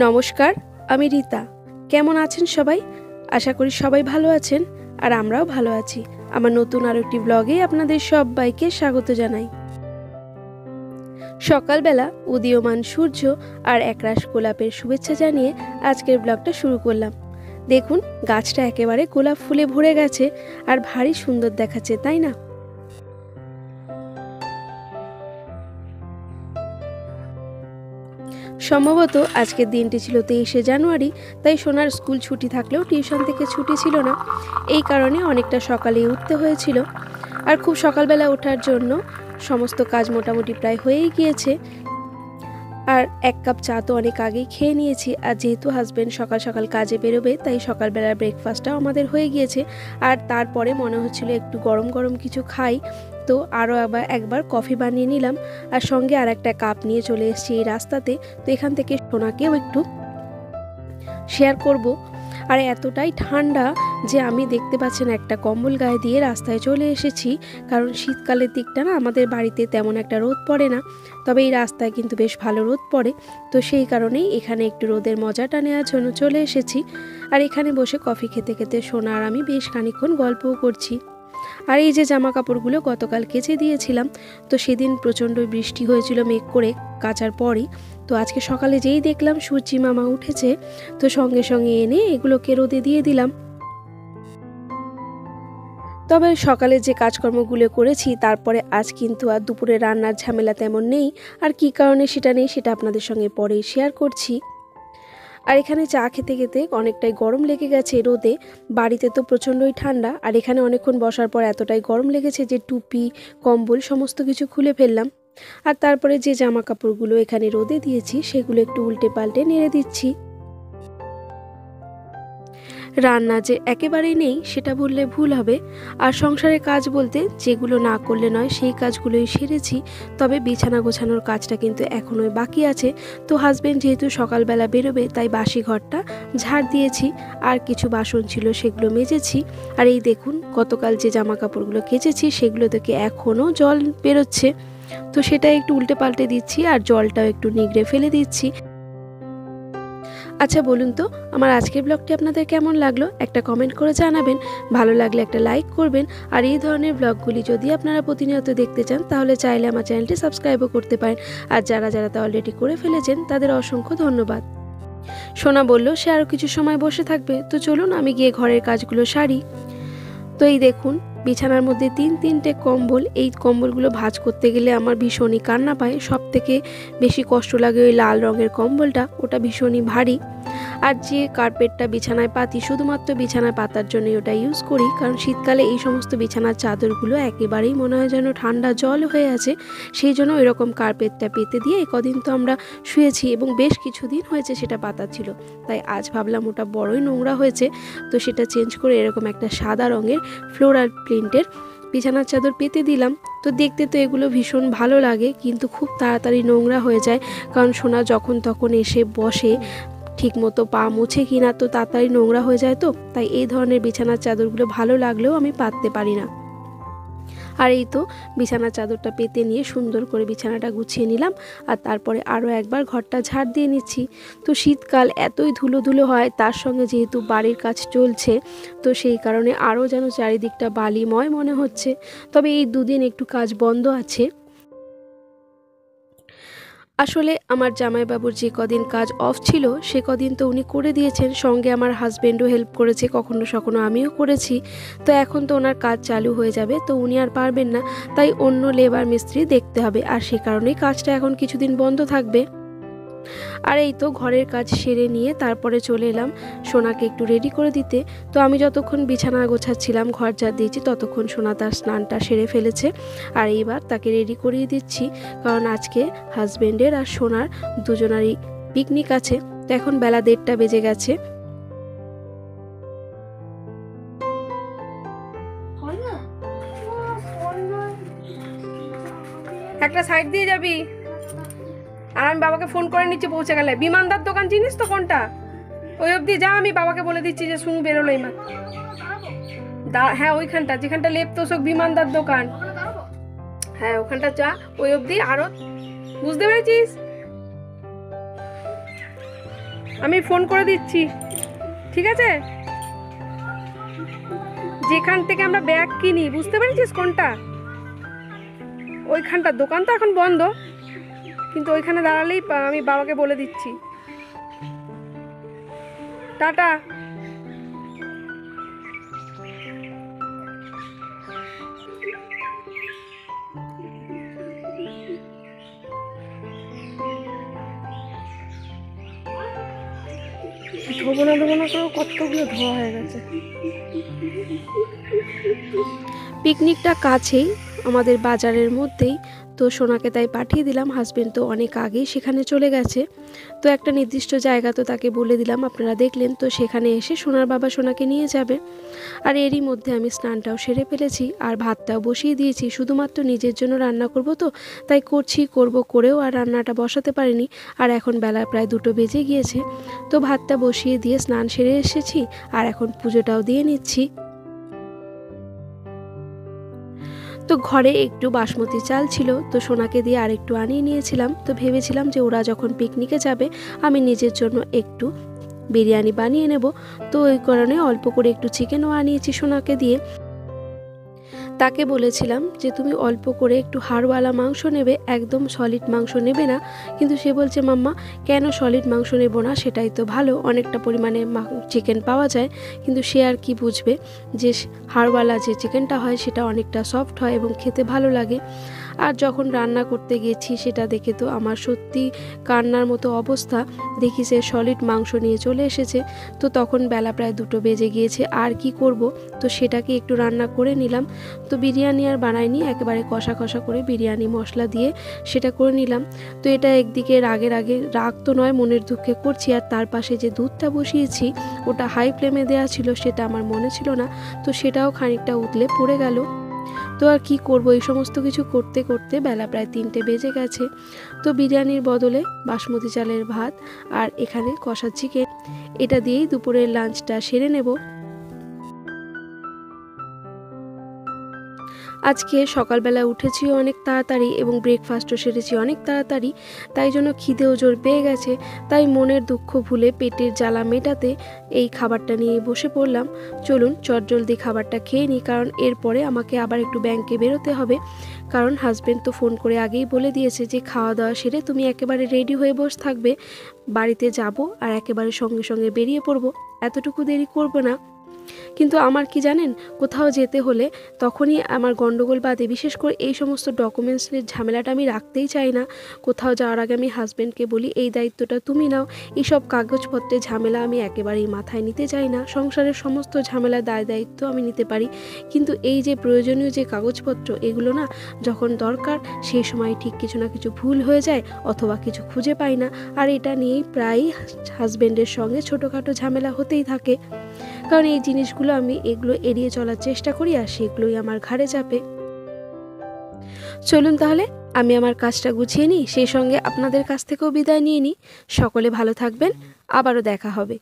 নমস্কার, আমি রীতা। কেমন আছেন সবাই? আশা করি সবাই ভালো আছেন, আর আমরাও ভালো আছি। আমার নতুন আরও একটি ব্লগে আপনাদের সবাইকে স্বাগত জানাই। সকালবেলা উদীয়মান সূর্য আর একরাশ গোলাপের শুভেচ্ছা জানিয়ে আজকের ব্লগটা শুরু করলাম। দেখুন, গাছটা একেবারে গোলাপ ফুলে ভরে গেছে আর ভারী সুন্দর দেখাচ্ছে, তাই না? সম্ভবত আজকের দিনটি ছিল 23শে জানুয়ারি, তাই সোনার স্কুল ছুটি থাকলেও টিউশন থেকে ছুটি ছিল না। এই কারণে অনেকটা সকালেই উঠতে হয়েছিল, আর খুব সকালবেলা ওঠার জন্য সমস্ত কাজ মোটামুটি প্রায় হয়েই গিয়েছে। আর এক কাপ চা তো অনেক আগেই খেয়ে নিয়েছি, আর যেহেতু হাজব্যান্ড সকাল সকাল কাজে বেরোবে তাই সকালবেলার ব্রেকফাস্টটাও আমাদের হয়ে গিয়েছে। আর তারপরে মনে হচ্ছিল একটু গরম গরম কিছু খাই, তো আরও একবার কফি বানিয়ে নিলাম, আর সঙ্গে আর একটা কাপ নিয়ে চলে এসেছি এই রাস্তাতে। তো এখান থেকে সোনাকেও একটু শেয়ার করব। আর এতটাই ঠান্ডা যে আমি দেখতে পাচ্ছেন একটা কম্বল গায়ে দিয়ে রাস্তায় চলে এসেছি, কারণ শীতকালের দিকটা না আমাদের বাড়িতে তেমন একটা রোদ পড়ে না, তবে এই রাস্তায় কিন্তু বেশ ভালো রোদ পড়ে। তো সেই কারণেই এখানে একটু রোদের মজাটা নেওয়ার জন্য চলে এসেছি। আর এখানে বসে কফি খেতে খেতে সোনা আর আমি বেশ খানিকক্ষণ গল্পও করছি। আর এই যে জামা কাপড়গুলো গতকাল কেচে দিয়েছিলাম, তো সেদিন প্রচণ্ড বৃষ্টি হয়েছিল মেঘ করে কাচার পরই। তো আজকে সকালে যেই দেখলাম সূর্যি মামা উঠেছে, তো সঙ্গে সঙ্গে এনে এগুলোকে রোদে দিয়ে দিলাম। তবে সকালে যে কাজকর্মগুলো করেছি তারপরে আজ কিন্তু আর দুপুরে রান্নার ঝামেলা তেমন নেই। আর কী কারণে সেটা নেই সেটা আপনাদের সঙ্গে পরেই শেয়ার করছি। আর এখানে চা খেতে খেতে অনেকটাই গরম লেগে গেছে রোদে। বাড়িতে তো প্রচণ্ডই ঠান্ডা, আর এখানে অনেকক্ষণ বসার পর এতটাই গরম লেগেছে যে টুপি কম্বল সমস্ত কিছু খুলে ফেললাম। আর তারপরে যে জামা কাপড়গুলো এখানে রোদে দিয়েছি সেগুলো একটু উল্টে পাল্টে নেড়ে দিচ্ছি। রান্না যে একেবারেই নেই সেটা বললে ভুল হবে। আর সংসারের কাজ বলতে যেগুলো না করলে নয় সেই কাজগুলোই সেরেছি, তবে বিছানা গোছানোর কাজটা কিন্তু এখনোই বাকি আছে। তো হাজব্যান্ড যেহেতু সকালবেলা বেরোবে তাই বাসি ঘরটা ঝাড় দিয়েছি, আর কিছু বাসন ছিল সেগুলো মেজেছি। আর এই দেখুন, গতকাল যে জামা কাপড়গুলো কেচেছি সেগুলো থেকে এখনও জল বেরোচ্ছে, তো সেটা একটু উল্টে পাল্টে দিচ্ছি আর জলটাও একটু নিগড়ে ফেলে দিচ্ছি। আচ্ছা বলুন তো, আমার আজকের ব্লগটি আপনাদের কেমন লাগলো একটা কমেন্ট করে জানাবেন। ভালো লাগলে একটা লাইক করবেন। আর এই ধরনের ব্লগগুলি যদি আপনারা প্রতিনিয়ত দেখতে চান তাহলে চাইলে আমার চ্যানেলটি সাবস্ক্রাইবও করতে পারেন। আর যারা যারা তা অলরেডি করে ফেলেছেন তাদের অসংখ্য ধন্যবাদ। সোনা বলল সে আরও কিছু সময় বসে থাকবে, তো চলুন আমি গিয়ে ঘরের কাজগুলো সারি। তো এই দেখুন, বিছানার মধ্যে তিনটে কম্বল। এই কম্বলগুলো ভাঁজ করতে গেলে আমার ভীষণই কান্না পায়। সব থেকে বেশি কষ্ট লাগে ওই লাল রঙের কম্বলটা, ওটা ভীষণই ভারী। আর যে কার্পেটটা বিছানায় পাতি শুধুমাত্র বিছানায় পাতার জন্যই ওটা ইউজ করি, কারণ শীতকালে এই সমস্ত বিছানার চাদরগুলো একেবারেই মনে হয় যেন ঠান্ডা জল হয়ে আছে। সেই জন্য ওই রকম কার্পেটটা পেতে দিয়ে কদিন তো আমরা শুয়েছি, এবং বেশ কিছুদিন হয়েছে সেটা পাতা ছিল। তাই আজ ভাবলাম ওটা বড়ই নোংরা হয়েছে, তো সেটা চেঞ্জ করে এরকম একটা সাদা রঙের ফ্লোরাল প্রিন্টের বিছানার চাদর পেতে দিলাম। তো দেখতে তো এগুলো ভীষণ ভালো লাগে, কিন্তু খুব তাড়াতাড়ি নোংরা হয়ে যায়, কারণ সোনা যখন তখন এসে বসে, ঠিকমতো পা মুছে কিনা তো তাড়াতাড়ি নোংরা হয়ে যায়। তো তাই এই ধরনের বিছানার চাদরগুলো ভালো লাগলেও আমি পাততে পারি না। আর এই তো বিছানার চাদরটা পেতে নিয়ে সুন্দর করে বিছানাটা গুছিয়ে নিলাম, আর তারপরে আরও একবার ঘরটা ঝাড় দিয়ে নিচ্ছি। তো শীতকাল এতই ধুলো ধুলো হয়, তার সঙ্গে যেহেতু বাড়ির কাজ চলছে, তো সেই কারণে আরও যেন চারিদিকটা বালিময় মনে হচ্ছে। তবে এই দুদিন একটু কাজ বন্ধ আছে। আসলে আমার জামাইবাবুর যে কদিন কাজ অফ ছিল সে কদিন তো উনি করে দিয়েছেন, সঙ্গে আমার হাজব্যান্ডও হেল্প করেছে, কখনো কখনো আমিও করেছি। তো এখন তো ওনার কাজ চালু হয়ে যাবে, তো উনি আর পারবেন না, তাই অন্য লেবার মিস্ত্রি দেখতে হবে। আর সে কারণেই কাজটা এখন কিছুদিন বন্ধ থাকবে। আর এই তো ঘরের কাজ সেরে নিয়ে তারপরে চলে এলাম সোনাকে একটু রেডি করে দিতে। তো আমি যতক্ষণ বিছানা গোছাচ্ছিলাম, ঘর ঝাড় দিয়েছি, ততক্ষণ সোনা তার স্নানটা সেরে ফেলেছে। আর এইবার তাকে রেডি করিয়ে দিচ্ছি, কারণ আজকে হাজব্যান্ডের আর সোনার দুজনারই পিকনিক আছে। তো এখন বেলা 1:30 বেজে গেছে। একটা সাইড দিয়ে যাবি, আর আমি বাবাকে ফোন করে নিচ্ছি পৌঁছে গেলে। বিমানদার দোকান চিনিস তো কোনটা? ওই অবধি যা, আমি বাবাকে বলে দিচ্ছি যে শুনু বেরোলো এই মাত্র। হ্যাঁ ওইখানটা, যেখানটা লেপ্তোষক বিমানদার দোকান, হ্যাঁ ওখানটা যা, ওই অবধি। আরো বুঝতে পেরেছিস? আমি ফোন করে দিচ্ছি, ঠিক আছে? যেখান থেকে আমরা ব্যাগ কিনি, বুঝতে পেরেছিস কোনটা? ওইখানটা দোকান তো এখন বন্ধ, কিন্তু ওইখানে দাঁড়ালেই আমি বাবাকে বলে দিচ্ছি। টাটা। ধোবো না করেও কতগুলো ধোয়া হয়ে গেছে। পিকনিকটা কাছেই, আমাদের বাজারের মধ্যেই, তো সোনাকে তাই পাঠিয়ে দিলাম। হাজবেন্ড তো অনেক আগেই সেখানে চলে গেছে, তো একটা নির্দিষ্ট জায়গা তো তাকে বলে দিলাম, আপনারা দেখলেন। তো সেখানে এসে সোনার বাবা সোনাকে নিয়ে যাবে। আর এরই মধ্যে আমি স্নানটাও সেরে ফেলেছি আর ভাতটাও বসিয়ে দিয়েছি। শুধুমাত্র নিজের জন্য রান্না করব, তো তাই করেও আর রান্নাটা বসাতে পারিনি। আর এখন বেলা প্রায় 2টো বেজে গিয়েছে। তো ভাতটা বসিয়ে দিয়ে স্নান সেরে এসেছি আর এখন পুজোটাও দিয়ে নিচ্ছি। তো ঘরে একটু বাসমতি চাল ছিল, তো সোনাকে দিয়ে আর একটু আনিয়ে নিয়েছিলাম। তো ভেবেছিলাম যে ওরা যখন পিকনিকে যাবে আমি নিজের জন্য একটু বিরিয়ানি বানিয়ে নেব। তো ওই কারণে অল্প করে একটু চিকেনও আনিয়েছি সোনাকে দিয়ে। তাকে বলেছিলাম যে তুমি অল্প করে একটু হাড়ওয়ালা মাংস নেবে, একদম সলিড মাংস নেবে না। কিন্তু সে বলছে মাম্মা কেন সলিড মাংস নেব না, সেটাই তো ভালো, অনেকটা পরিমাণে চিকেন পাওয়া যায়। কিন্তু সে আর কি বুঝবে যে হাড়ওয়ালা যে চিকেনটা হয় সেটা অনেকটা সফট হয় এবং খেতে ভালো লাগে। আর যখন রান্না করতে গেছি সেটা দেখে তো আমার সত্যি কান্নার মতো অবস্থা। দেখি সে সলিড মাংস নিয়ে চলে এসেছে। তো তখন বেলা প্রায় 2টো বেজে গিয়েছে, আর কি করব, তো সেটাকে একটু রান্না করে নিলাম। তো বিরিয়ানি আর বানাইনি, একেবারে কষা কষা করে বিরিয়ানি মশলা দিয়ে সেটা করে নিলাম। তো এটা একদিকে রাগ তো নয়, মনের দুঃখে করছি। আর তার পাশে যে দুধটা বসিয়েছি ওটা হাই ফ্লেমে দেওয়া ছিল, সেটা আমার মনে ছিল না, তো সেটাও খানিকটা উতলে পড়ে গেল। তো আর কি করব, এই সমস্ত কিছু করতে করতে বেলা প্রায় 3টে বেজে গেছে। তো বিরিয়ানির বদলে বাসমতি চালের ভাত আর এখানে কষা চিকেন, এটা দিয়েই দুপুরের লাঞ্চটা সেরে নেব। আজকে সকালবেলা উঠেছি অনেক তাড়াতাড়ি এবং ব্রেকফাস্টও সেরেছি অনেক তাড়াতাড়ি, তাই জন্য খিদেও জোর পেয়ে গেছে। তাই মনের দুঃখ ভুলে পেটের জ্বালা মেটাতে এই খাবারটা নিয়ে বসে পড়লাম। চলুন চটজলদি খাবারটা খেয়ে নিই, কারণ এরপরে আমাকে আবার একটু ব্যাংকে বেরোতে হবে। কারণ হাজবেন্ড তো ফোন করে আগেই বলে দিয়েছে যে খাওয়া দাওয়া সেরে তুমি একেবারে রেডি হয়ে বসে থাকবে, বাড়িতে যাব আর একেবারে সঙ্গে সঙ্গে বেরিয়ে পড়ব, এতটুকু দেরি করব না। কিন্তু আমার কি জানেন, কোথাও যেতে হলে তখনই আমার গন্ডগোল বাধে। বিশেষ করে এই সমস্ত ডকুমেন্টসের ঝামেলাটা আমি রাখতেই চাই না। কোথাও যাওয়ার আগে আমি হাজব্যান্ডকে বলি এই দায়িত্বটা তুমি নাও। এইসব কাগজপত্রের ঝামেলা আমি একেবারেই মাথায় নিতে চাই না। সংসারের সমস্ত ঝামেলা দায়িত্ব আমি নিতে পারি, কিন্তু এই যে প্রয়োজনীয় যে কাগজপত্র এগুলো না যখন দরকার সেই সময় ঠিক কিছু না কিছু ভুল হয়ে যায় অথবা কিছু খুঁজে পাই না। আর এটা নিয়েই প্রায়ই হাজব্যান্ডের সঙ্গে ছোটোখাটো ঝামেলা হতেই থাকে, কারণ এই জিনিসগুলো আমি এগুলো এড়িয়ে চলার চেষ্টা করি আর সেগুলোই আমার ঘাড়ে চাপে। চলুন তাহলে আমি আমার কাজটা গুছিয়ে নিই, সেই সঙ্গে আপনাদের কাছ থেকেও বিদায় নিয়ে নিই। সকলে ভালো থাকবেন, আবারও দেখা হবে।